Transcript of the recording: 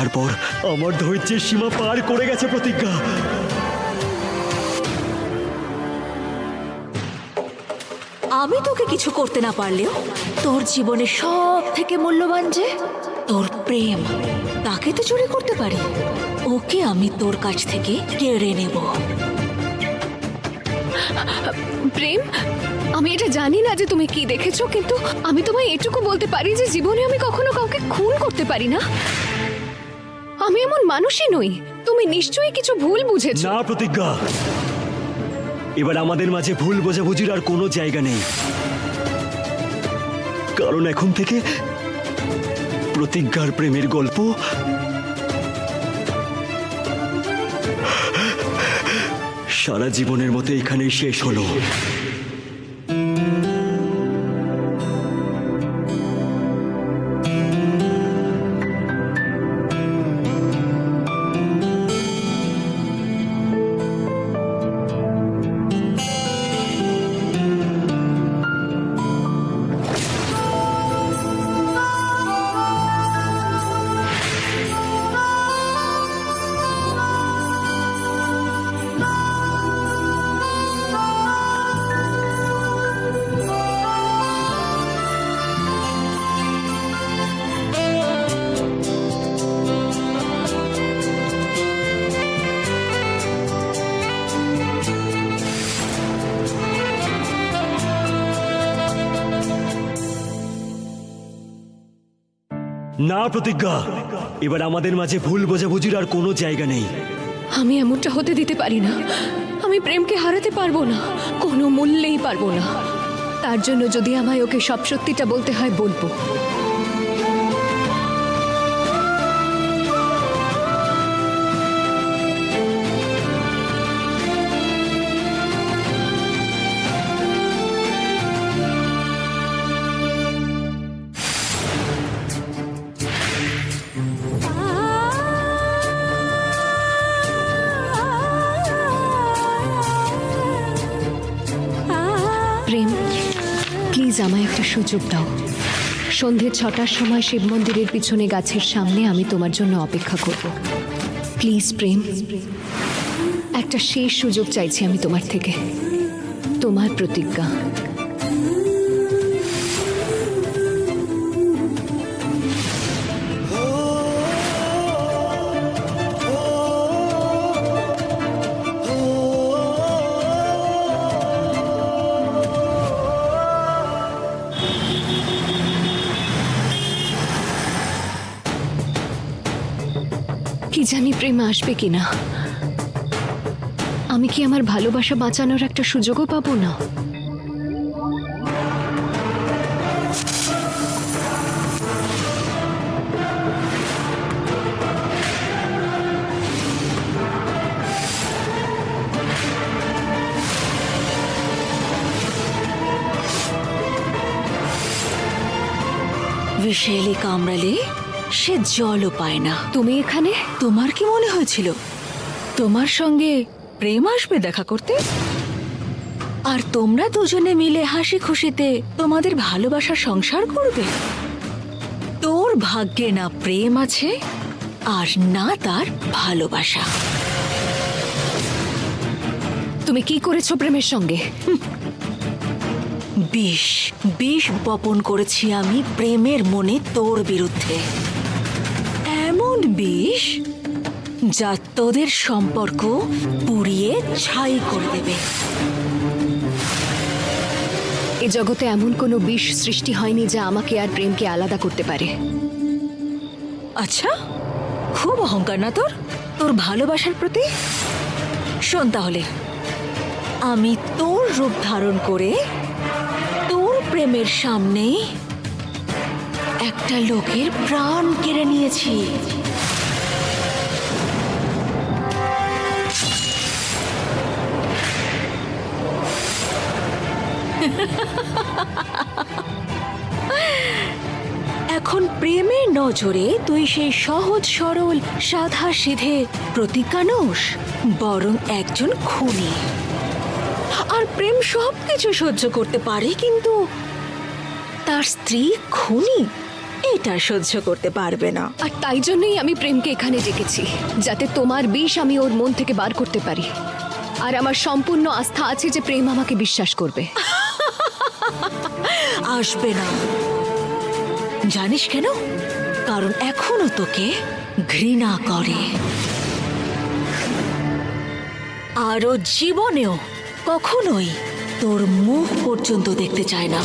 তারপর আমার ধৈর্যের সীমা পার করে গেছে প্রতিজ্ঞা। আমি তোকে কিছু করতে না পারলেও তোর জীবনে সব থেকে মূল্যবান যে তোর প্রেম, তাকে তো চুরি করতে পারি। ওকে আমি তোর কাছ থেকে কেড়ে নেব। প্রেম, আমি এটা জানি না যে তুমি কি দেখেছো, কিন্তু আমি তোমায় এটুকু বলতে পারি যে জীবনে আমি কখনো কাউকে খুন করতে পারি না। আমি এমন মানুষই নই। তুমি নিশ্চয়ই কিছু ভুল বুঝেছো। না প্রতিজ্ঞা, এবার আমাদের মাঝে ভুল বোঝাবুঝির আর কোনো জায়গা নেই, কারণ এখন থেকে প্রতিজ্ঞার প্রেমের গল্প সারা জীবনের মতো এখানেই শেষ হলো। না প্রতিজ্ঞা, এবার আমাদের মাঝে ভুল বোঝাবুঝির আর কোনো জায়গা নেই। আমি এমনটা হতে দিতে পারি না। আমি প্রেমকে হারাতে পারবো না, কোনো মূল্যেই পারবো না। তার জন্য যদি আমায় ওকে সব সত্যিটা বলতে হয়, বলবো। প্রেম, প্লিজ আমায় একটা সুযোগ দাও। সন্ধে 6টার সময় শিব মন্দিরের পিছনে গাছের সামনে আমি তোমার জন্য অপেক্ষা করব। প্লিজ প্রেম, একটা শেষ সুযোগ চাইছি আমি তোমার থেকে। তোমার প্রতিজ্ঞা। কি জানি প্রেম আসবে কিনা। আমি কি আমার ভালোবাসা বাঁচানোর একটা সুযোগও পাবো না? বিষেলি কামড়ালে সে জলও পায় না। তুমি এখানে? তোমার কি মনে হয়েছিল তোমার সঙ্গে প্রেম আসবে দেখা করতে, আর তোমরা দুজনে মিলে হাসি খুশিতে তোমাদের ভালোবাসার সংসার করবে? তোর ভাগ্যে না প্রেম আছে আর না তার ভালোবাসা। তুমি কি করেছো প্রেমের সঙ্গে? বিষ বিষ বপন করেছি আমি প্রেমের মনে তোর বিরুদ্ধে। এমন বিষ যা তোদের সম্পর্ক পুড়িয়ে ছাই করে দেবে। এ জগতে এমন কোনো বিষ সৃষ্টি হয়নি যা আমাকে আর প্রেমকে আলাদা করতে পারে। আচ্ছা, খুব অহংকার না তোর তোর ভালোবাসার প্রতি? শোন তাহলে, আমি তোর রূপ ধারণ করে তোর প্রেমের সামনে একটা লোকের প্রাণ কেড়ে নিয়েছি। এখন প্রেমের নজরে তুই সেই সহজ সরল সাদা সিধে প্রতিজ্ঞা নোস, বরং একজন খুনি। আর প্রেম সবকিছু সহ্য করতে পারে, কিন্তু তার স্ত্রী খুনি, এটা সহ্য করতে পারবে না। আর তাই জন্যই আমি প্রেমকে এখানে ডেকেছি, যাতে তোমার বিষ আমি ওর মন থেকে বার করতে পারি। আর আমার সম্পূর্ণ আস্থা আছে যে প্রেম আমাকে বিশ্বাস করবে। আসবে না। জানিস কেন? কারণ এখনো তোকে ঘৃণা করে, আরও জীবনেও কখনোই তোর মুখ পর্যন্ত দেখতে চায় না।